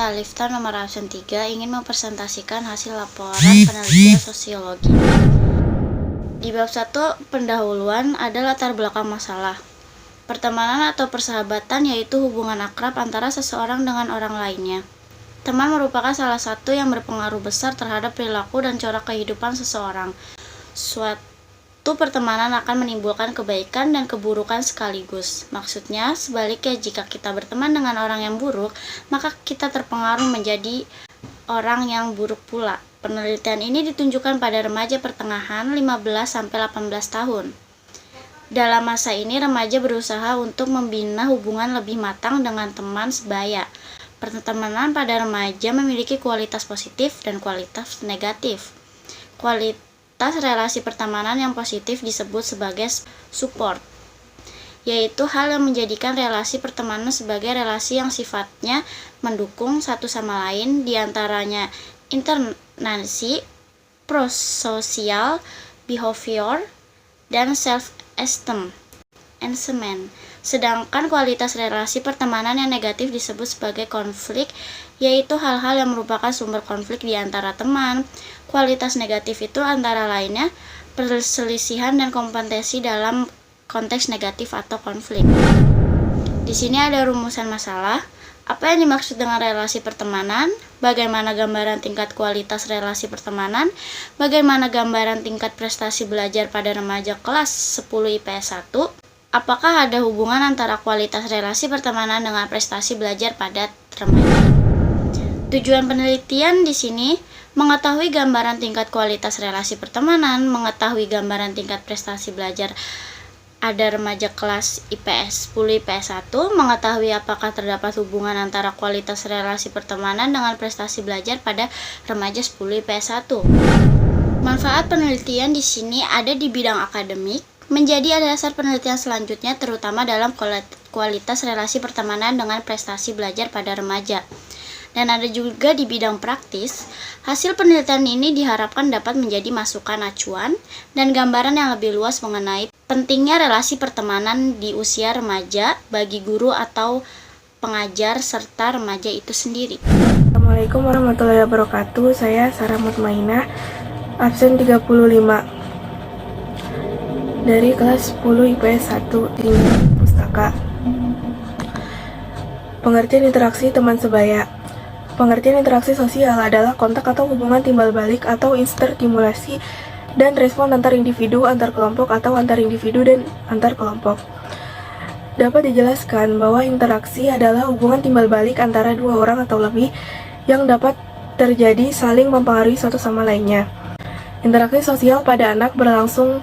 Saya Alifta nomor absen 3 ingin mempresentasikan hasil laporan penelitian sosiologi. Di bab 1 pendahuluan ada latar belakang masalah. Pertemanan atau persahabatan yaitu hubungan akrab antara seseorang dengan orang lainnya. Teman merupakan salah satu yang berpengaruh besar terhadap perilaku dan corak kehidupan seseorang. Suatu pertemanan akan menimbulkan kebaikan dan keburukan sekaligus. Maksudnya, sebaliknya jika kita berteman dengan orang yang buruk, maka kita terpengaruh menjadi orang yang buruk pula. Penelitian ini ditunjukkan pada remaja pertengahan 15-18 tahun. Dalam masa ini, remaja berusaha untuk membina hubungan lebih matang dengan teman sebaya. Pertemanan pada remaja memiliki kualitas positif dan kualitas negatif. Kualitas relasi pertemanan yang positif disebut sebagai support, yaitu hal yang menjadikan relasi pertemanan sebagai relasi yang sifatnya mendukung satu sama lain, diantaranya internasi, prososial, behavior, dan self-esteem. Sedangkan kualitas relasi pertemanan yang negatif disebut sebagai konflik, yaitu hal-hal yang merupakan sumber konflik di antara teman. Kualitas negatif itu antara lainnya perselisihan dan kompetensi dalam konteks negatif atau konflik. Di sini ada rumusan masalah. Apa yang dimaksud dengan relasi pertemanan? Bagaimana gambaran tingkat kualitas relasi pertemanan? Bagaimana gambaran tingkat prestasi belajar pada remaja kelas 10 IPS 1? Apakah ada hubungan antara kualitas relasi pertemanan dengan prestasi belajar pada remaja? Tujuan penelitian di sini mengetahui gambaran tingkat kualitas relasi pertemanan, mengetahui gambaran tingkat prestasi belajar ada remaja kelas IPS 10 IPS 1, mengetahui apakah terdapat hubungan antara kualitas relasi pertemanan dengan prestasi belajar pada remaja 10 IPS 1. Manfaat penelitian di sini ada di bidang akademik, menjadi dasar penelitian selanjutnya terutama dalam kualitas relasi pertemanan dengan prestasi belajar pada remaja. Dan ada juga di bidang praktis. Hasil penelitian ini diharapkan dapat menjadi masukan acuan dan gambaran yang lebih luas mengenai pentingnya relasi pertemanan di usia remaja bagi guru atau pengajar serta remaja itu sendiri. Assalamualaikum warahmatullahi wabarakatuh. Saya Sarah Mutmainah, absen 35 dari kelas 10 IPS 1 Tinggi Pustaka. Pengertian interaksi teman sebaya. Pengertian interaksi sosial adalah kontak atau hubungan timbal balik atau interstimulasi dan respon antar individu, antar kelompok, atau antar individu dan antar kelompok. Dapat dijelaskan bahwa interaksi adalah hubungan timbal balik antara dua orang atau lebih yang dapat terjadi saling mempengaruhi satu sama lainnya. Interaksi sosial pada anak berlangsung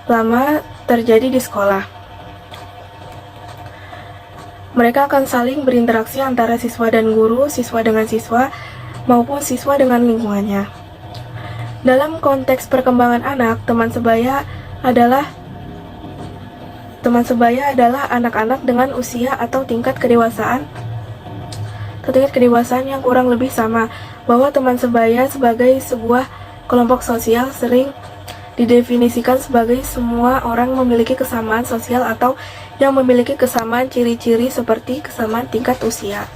lama terjadi di sekolah. Mereka akan saling berinteraksi antara siswa dan guru, siswa dengan siswa, maupun siswa dengan lingkungannya. Dalam konteks perkembangan anak, teman sebaya adalah anak-anak dengan usia atau tingkat kedewasaan yang kurang lebih sama, bahwa teman sebaya sebagai sebuah kelompok sosial sering didefinisikan sebagai semua orang memiliki kesamaan sosial atau yang memiliki kesamaan ciri-ciri seperti kesamaan tingkat usia.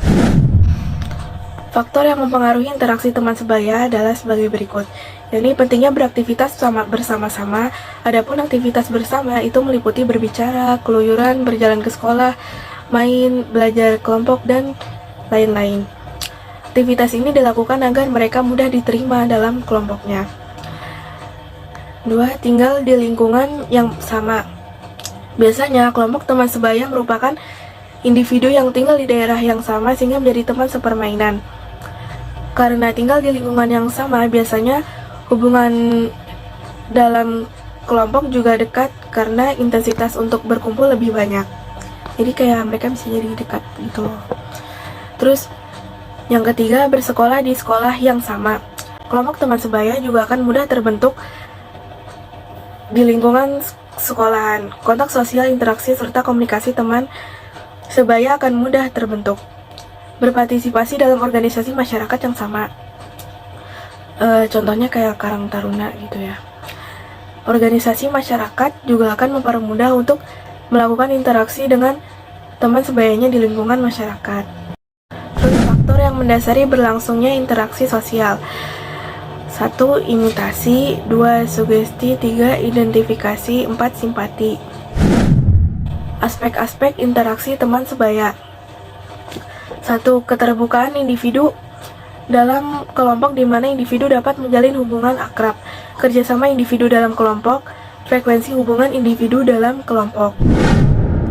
Faktor yang mempengaruhi interaksi teman sebaya adalah sebagai berikut, yakni pentingnya beraktivitas bersama-sama. Adapun aktivitas bersama itu meliputi berbicara, keluyuran, berjalan ke sekolah, main, belajar kelompok, dan lain-lain. Aktivitas ini dilakukan agar mereka mudah diterima dalam kelompoknya. 2. Tinggal di lingkungan yang sama. Biasanya, kelompok teman sebaya merupakan individu yang tinggal di daerah yang sama sehingga menjadi teman sepermainan. Karena tinggal di lingkungan yang sama, biasanya hubungan dalam kelompok juga dekat karena intensitas untuk berkumpul lebih banyak. Jadi kayak mereka bisa jadi dekat gitu loh. Terus, yang ketiga, bersekolah di sekolah yang sama. Kelompok teman sebaya juga akan mudah terbentuk di lingkungan sekolahan. Kontak sosial, interaksi, serta komunikasi teman sebaya akan mudah terbentuk. Berpartisipasi dalam organisasi masyarakat yang sama. Contohnya kayak Karang Taruna gitu ya. Organisasi masyarakat juga akan mempermudah untuk melakukan interaksi dengan teman sebayanya di lingkungan masyarakat. Faktor yang mendasari berlangsungnya interaksi sosial. 1. Imitasi, 2. Sugesti, 3. Identifikasi, 4. Simpati. Aspek-aspek interaksi teman sebaya. 1. Keterbukaan individu dalam kelompok di mana individu dapat menjalin hubungan akrab. Kerjasama individu dalam kelompok, frekuensi hubungan individu dalam kelompok.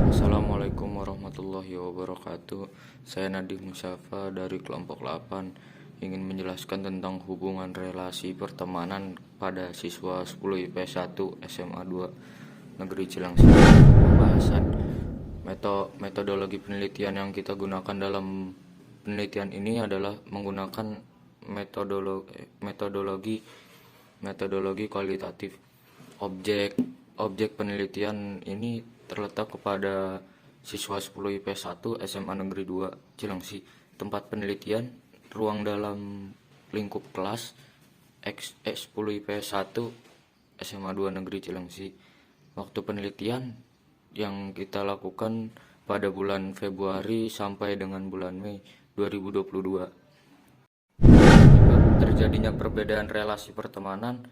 Assalamualaikum warahmatullahi wabarakatuh. Saya Nadif Musyafa dari kelompok 8 ingin menjelaskan tentang hubungan relasi pertemanan pada siswa 10 IPS 1 SMA 2 Negeri Cilangsi. Pembahasan metodologi penelitian yang kita gunakan dalam penelitian ini adalah menggunakan metodologi kualitatif. Objek penelitian ini terletak kepada siswa 10 IPS 1 SMA Negeri 2 Cilangsi. Tempat penelitian ruang dalam lingkup kelas X10 IPS 1 SMA 2 Negeri Cilangsi. Waktu penelitian yang kita lakukan pada bulan Februari sampai dengan bulan Mei 2022. Terjadinya perbedaan relasi pertemanan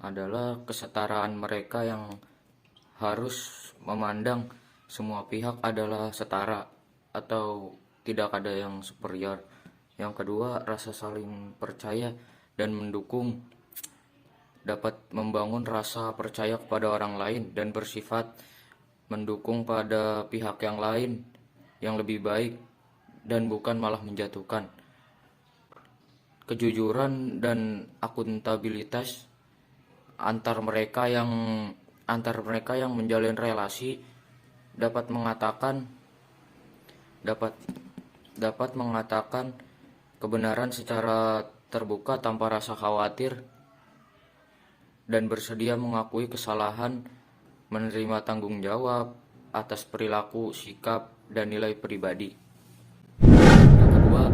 adalah kesetaraan mereka yang harus memandang semua pihak adalah setara atau tidak ada yang superior. Yang kedua, rasa saling percaya dan mendukung dapat membangun rasa percaya kepada orang lain dan bersifat mendukung pada pihak yang lain yang lebih baik dan bukan malah menjatuhkan. Kejujuran dan akuntabilitas antar mereka yang menjalin relasi dapat mengatakan kebenaran secara terbuka tanpa rasa khawatir dan bersedia mengakui kesalahan, menerima tanggung jawab atas perilaku, sikap, dan nilai pribadi. Yang kedua,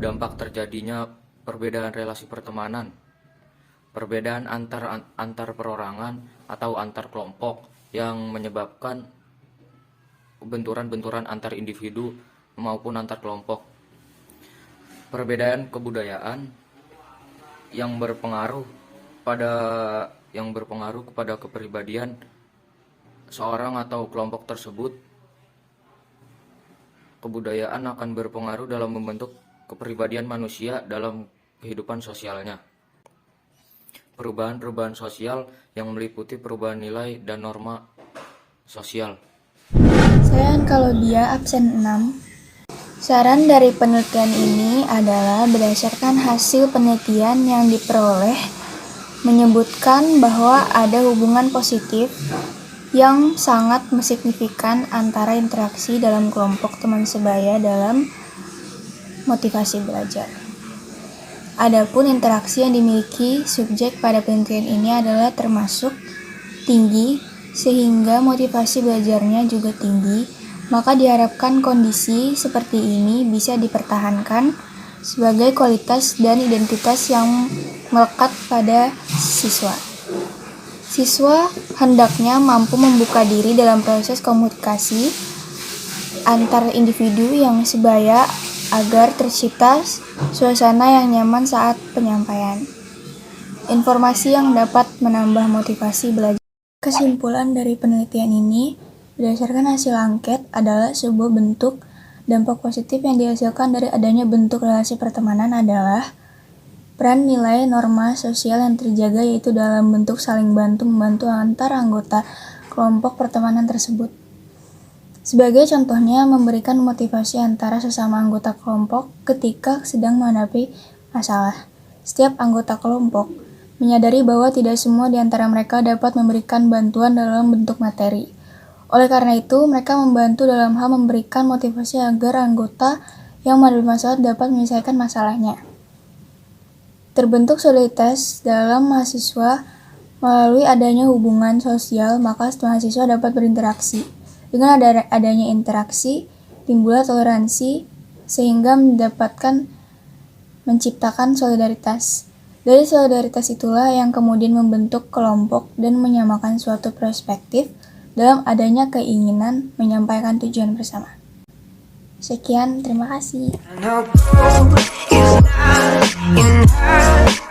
dampak terjadinya perbedaan relasi pertemanan. Perbedaan antar perorangan atau antar kelompok yang menyebabkan benturan-benturan antar individu maupun antar kelompok. Perbedaan kebudayaan yang berpengaruh kepada kepribadian seorang atau kelompok tersebut. Kebudayaan akan berpengaruh dalam membentuk kepribadian manusia dalam kehidupan sosialnya. Perubahan sosial yang meliputi perubahan nilai dan norma sosial. Saya Ankalodia, absen 6. Saran dari penelitian ini adalah berdasarkan hasil penelitian yang diperoleh menyebutkan bahwa ada hubungan positif yang sangat signifikan antara interaksi dalam kelompok teman sebaya dalam motivasi belajar. Adapun interaksi yang dimiliki subjek pada penelitian ini adalah termasuk tinggi sehingga motivasi belajarnya juga tinggi. Maka diharapkan kondisi seperti ini bisa dipertahankan sebagai kualitas dan identitas yang melekat pada siswa. Siswa hendaknya mampu membuka diri dalam proses komunikasi antar individu yang sebaya agar tercipta suasana yang nyaman saat penyampaian informasi yang dapat menambah motivasi belajar. Kesimpulan dari penelitian ini berdasarkan hasil angket adalah sebuah bentuk dampak positif yang dihasilkan dari adanya bentuk relasi pertemanan adalah peran nilai norma sosial yang terjaga yaitu dalam bentuk saling bantu-membantu antar anggota kelompok pertemanan tersebut. Sebagai contohnya, memberikan motivasi antara sesama anggota kelompok ketika sedang menghadapi masalah. Setiap anggota kelompok menyadari bahwa tidak semua di antara mereka dapat memberikan bantuan dalam bentuk materi. Oleh karena itu, mereka membantu dalam hal memberikan motivasi agar anggota yang menghadapi masalah dapat menyelesaikan masalahnya. Terbentuk solidaritas dalam mahasiswa melalui adanya hubungan sosial, maka mahasiswa dapat berinteraksi. Dengan adanya interaksi, timbullah toleransi sehingga menciptakan solidaritas. Dari solidaritas itulah yang kemudian membentuk kelompok dan menyamakan suatu perspektif dalam adanya keinginan menyampaikan tujuan bersama. Sekian, terima kasih. in her